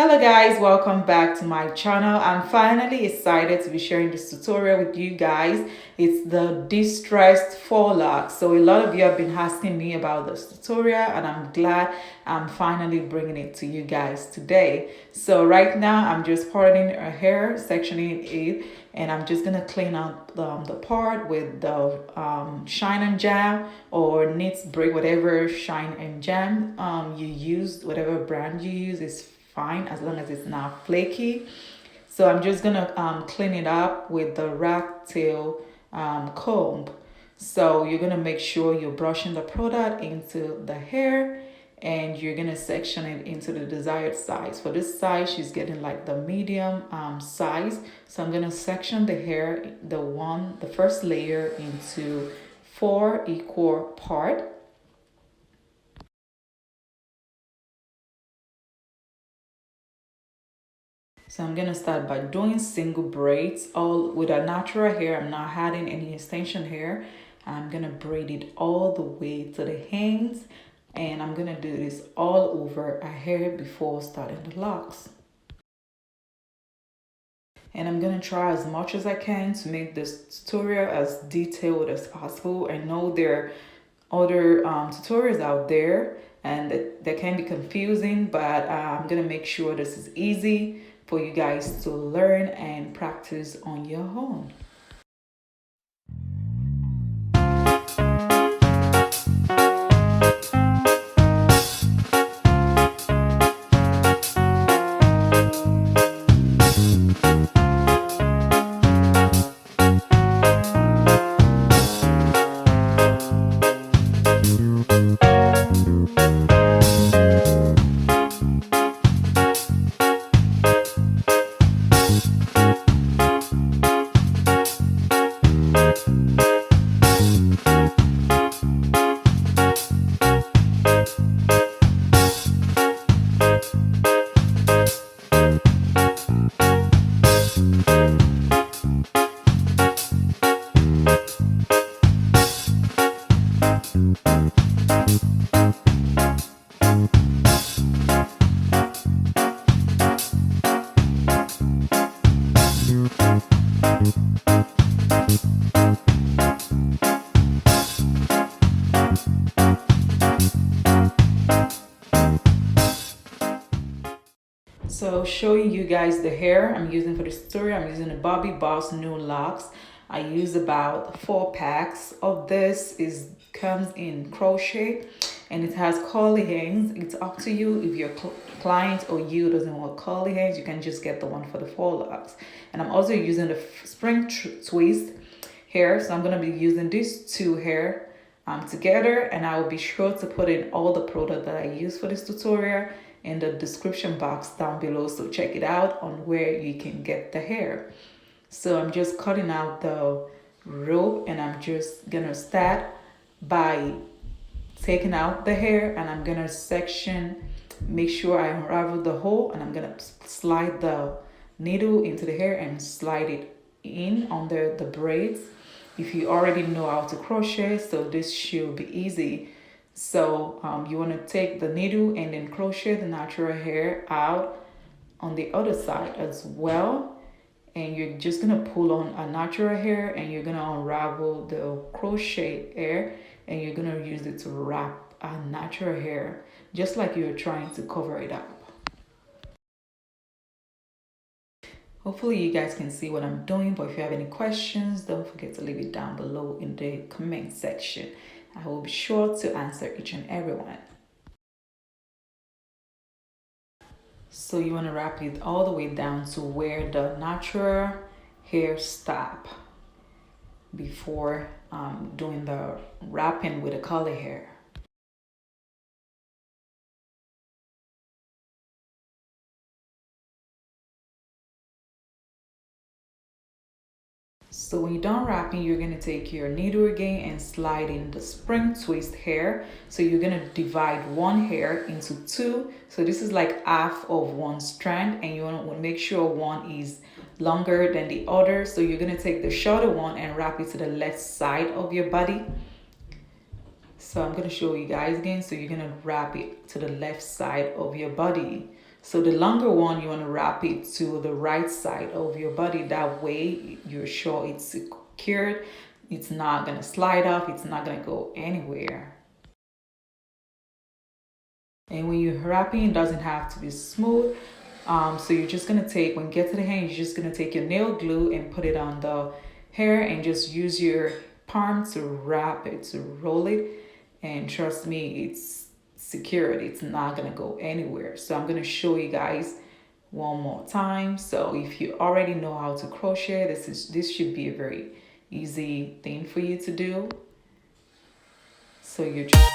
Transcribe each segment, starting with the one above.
Hello guys, welcome back to my channel. I'm finally excited to be sharing this tutorial with you guys. It's the distressed faux locs. So a lot of you have been asking me about this tutorial and I'm glad I'm finally bringing it to you guys today. So right now I'm just parting her hair, sectioning it, and I'm just gonna clean out the part with the shine and jam or knits braid, whatever shine and jam you use, whatever brand you use is fine as long as it's not flaky. So I'm just gonna clean it up with the rat tail comb. So you're gonna make sure you're brushing the product into the hair and you're gonna section it into the desired size. For this size, she's getting like the medium size. So I'm gonna section the hair, the first layer into 4 equal parts. So I'm gonna start by doing single braids all with a natural hair. I'm not adding any extension hair. I'm gonna braid it all the way to the hands, and I'm gonna do this all over a hair before starting the locks. And I'm gonna try as much as I can to make this tutorial as detailed as possible. I know there are other tutorials out there and that can be confusing, but I'm gonna make sure this is easy for you guys to learn and practice on your own. So showing you guys the hair I'm using for this tutorial, I'm using a Bobbi Boss New Locks. I use about 4 packs of this. Comes in crochet and it has curly hands. It's up to you. If your client or you doesn't want curly hands, you can just get the one for the faux locks. And I'm also using the spring twist hair, so I'm going to be using these two hair together, and I will be sure to put in all the product that I use for this tutorial in the description box down below, so check it out on where you can get the hair. So I'm just cutting out the rope and I'm just gonna start by taking out the hair, and I'm gonna make sure I unravel the hole, and I'm gonna slide the needle into the hair and slide it in under the braids. If you already know how to crochet, so this should be easy. So you want to take the needle and then crochet the natural hair out on the other side as well, and you're just gonna pull on a natural hair and you're gonna unravel the crochet hair and you're gonna use it to wrap a natural hair just like you're trying to cover it up. Hopefully you guys can see what I'm doing, but if you have any questions, don't forget to leave it down below in the comment section. I will be sure to answer each and every one. So you want to wrap it all the way down to where the natural hair stop before doing the wrapping with the curly hair. So when you're done wrapping, you're going to take your needle again and slide in the spring twist hair. So you're going to divide one hair into 2. So this is like half of one strand, and you want to make sure one is longer than the other. So you're going to take the shorter one and wrap it to the left side of your body. So I'm going to show you guys again. So you're going to wrap it to the left side of your body. So the longer one, you want to wrap it to the right side of your body. That way you're sure it's secured. It's not going to slide off. It's not going to go anywhere. And when you're wrapping, it doesn't have to be smooth. So you're just going to take, when you get to the hand, you're just going to take your nail glue and put it on the hair and just use your palm to wrap it, to roll it. And trust me, it's secured. It's not going to go anywhere. So I'm going to show you guys one more time. So if you already know how to crochet, this should be a very easy thing for you to do. So you're just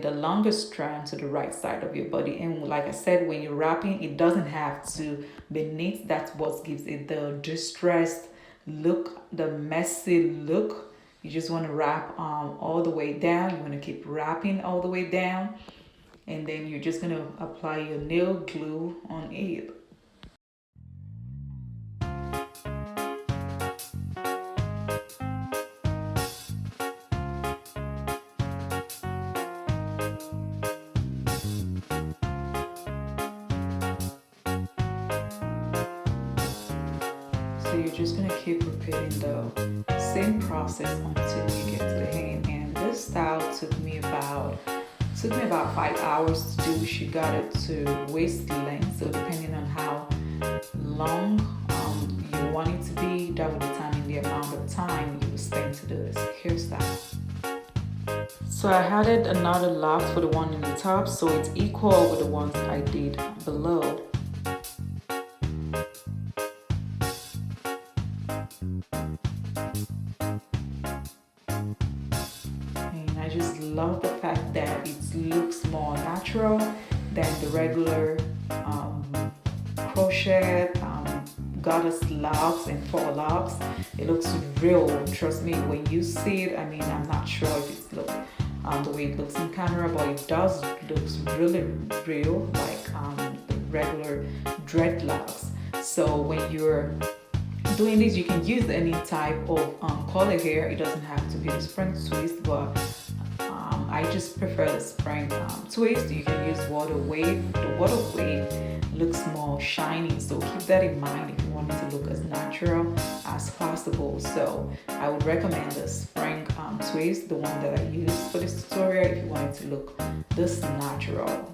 the longest strand to the right side of your body. And like I said, when you're wrapping, it doesn't have to be neat. That's what gives it the distressed look, the messy look. You just want to wrap all the way down. You want to keep wrapping all the way down, and then you're just going to apply your nail glue on it. So you're just gonna keep repeating the same process until you get to the hand. And this style took me about 5 hours to do. She got it to waist length, so depending on how long you want it to be, that will determine the amount of time you will spend to do this hairstyle. So I added another lock for the one in the top, so it's equal with the ones I did below. And I just love the fact that it looks more natural than the regular crochet goddess locks and faux locks. It looks real. Trust me, when you see it, I mean, I'm not sure if it's the way it looks in camera, but it does looks really real, like the regular dreadlocks. So when you're doing this, you can use any type of color hair. It doesn't have to be the spring twist, but I just prefer the spring twist. You can use water wave. The water wave looks more shiny, so keep that in mind if you want it to look as natural as possible. So I would recommend the spring twist, the one that I used for this tutorial, if you want it to look this natural.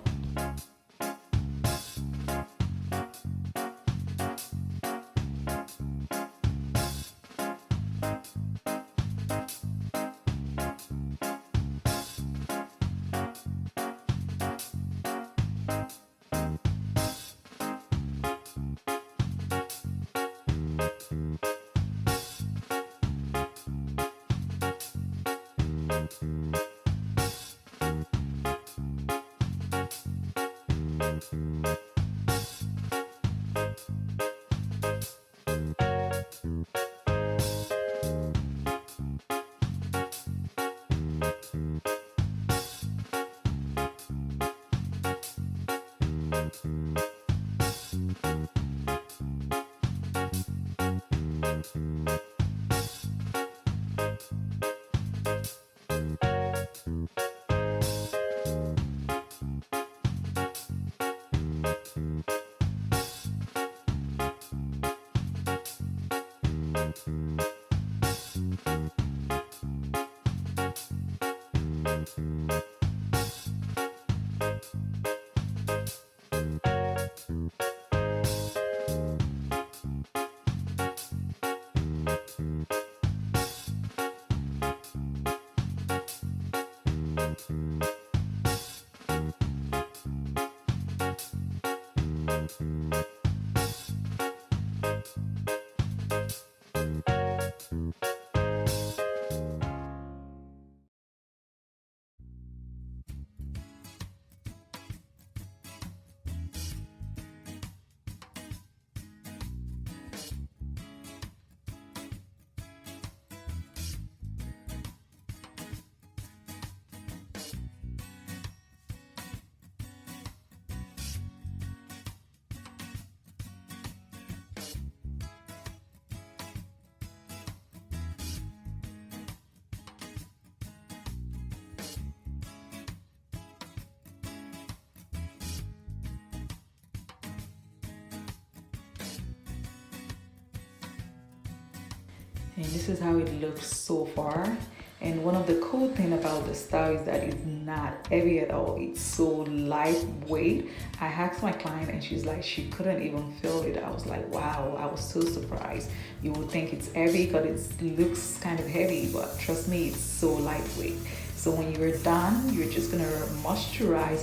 And this is how it looks so far. And one of the cool thing about the style is that it's not heavy at all. It's so lightweight. I asked my client and she's like, she couldn't even feel it. I was like, wow, I was so surprised. You would think it's heavy because it looks kind of heavy, but trust me, it's so lightweight. So when you're done, you're just gonna moisturize.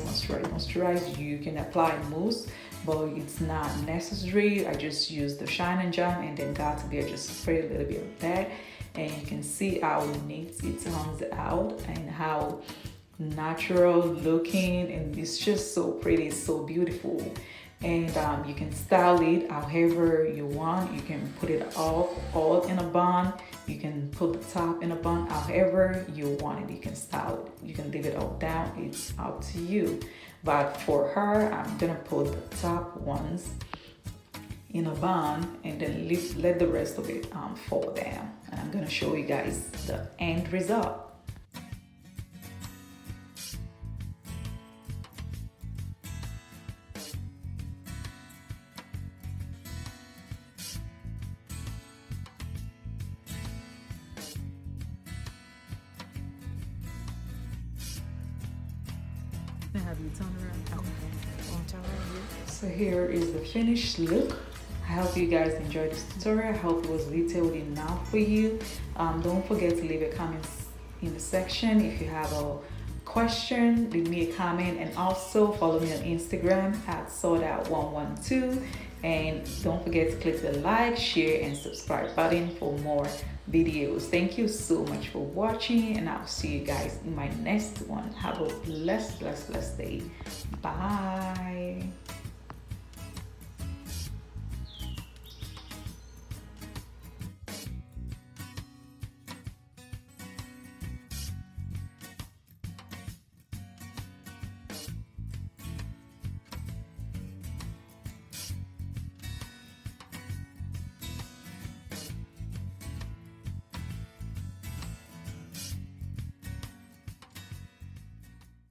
You can apply mousse, but it's not necessary. I just use the Shine and Jam and then got to be just spray a little bit of that. And you can see how neat it comes out and how natural looking, and it's just so pretty, it's so beautiful. And you can style it however you want. You can put it all in a bun. You can put the top in a bun however you want it. You can style it. You can leave it all down. It's up to you. But for her, I'm gonna put the top ones in a bun and then let the rest of it fall down. And I'm gonna show you guys the end result. Have you turn around? So here is the finished look. I hope you guys enjoyed this tutorial. I hope it was detailed enough for you. Don't forget to leave a comment in the section if you have a question. Leave me a comment, and also follow me on Instagram at sortout112. And don't forget to click the like, share, and subscribe button for more videos. Thank you so much for watching, and I'll see you guys in my next one. Have a blessed day. Bye.